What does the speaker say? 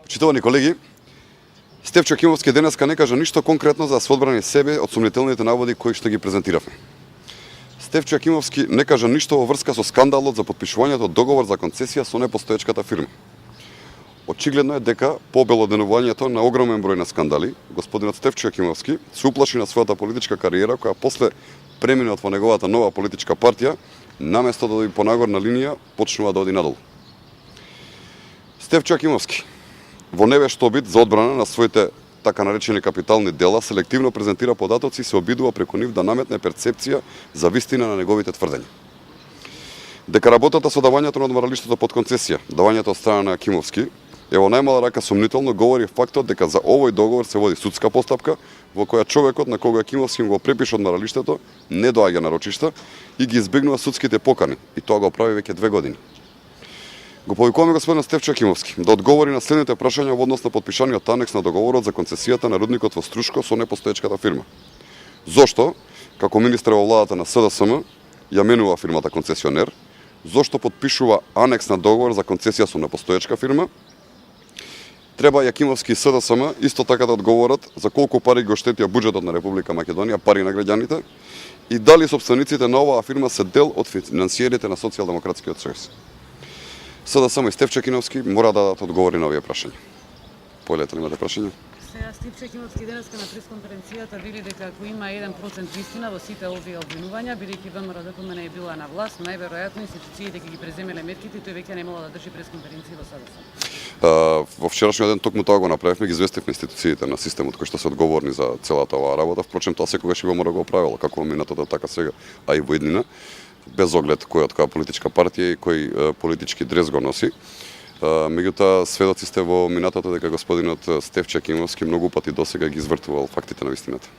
Почитувани колеги, Стефчо Акимовски денеска не кажа ништо конкретно за да се одбрани себе од сомнителните наводи кои што ги презентиравме. Стефчо Акимовски не кажа ништо во врска со скандалот за потпишувањето договор за концесија со непостоечката фирма. Очигледно е дека по обелоденувањето на огромен број на скандали, господинот Стефчо Акимовски се уплаши на својата политичка кариера, која после преминот во неговата нова политичка партија, наместо да оди по нагорна линија, почнува да оди надолу. Стефчо Акимовски во невешт обид за одбрана на своите така наречени капитални дела, селективно презентира податоци и се обидува преку нив да наметне перцепција за вистина на неговите тврдења. Дека работата со давањето на одморалиштето под концесија, давањето од страна на Акимовски, е во најмала рака сомнително говори фактот дека за овој договор се води судска постапка во која човекот на кога Акимовски го препиша одморалиштето не доаѓа на рочишта и ги избегнува судските покани, и тоа го прави веќе 2 години. Го повикуваме господин Стефчо Акимовски да одговори на следните прашања во однос на потпишаниот анекс на договорот за концесијата на рудникот во Струшко со непостоечката фирма. Зошто, како министер во владата на СДСМ, ја менува фирмата концесионер? Зошто потпишува анекс на договор за концесија со непостоечка фирма? Треба Акимовски и СДСМ исто така да одговорат за колку пари го штетија буџетот на Република Македонија, пари на граѓаните, и дали собствениците на оваа фирма се дел од финансиерите на Социјалдемократскиот сојуз. СДСМ и Стефчо Акимовски мора да дадат одговори на овие прашања. Полете ли имате прашања? Сега Стефчо Акимовски денеска на пресконференцијата вели дека ако има 1% вистина во сите овие обвинувања, бидејќи ВМРО ДПМН е била на власт, најверојатно институциите ќе ги преземеле мерките и тој веќе не мора да држи пресконференција во СДСМ. Во вчерашниот ден токму тоа го направивме, ги известивме институциите на системот кои што се одговорни за целата оваа работа. Впрочем, тоа секогаш и го мора да го правило, како во минатото, така сега, а и во иднина, без оглед кој од која политичка партија и кој политички дрес го носи. Меѓутоа, сведоци сте во минатото дека господинот Стефчо Акимовски многу пати досега ги извртувал фактите на вистината.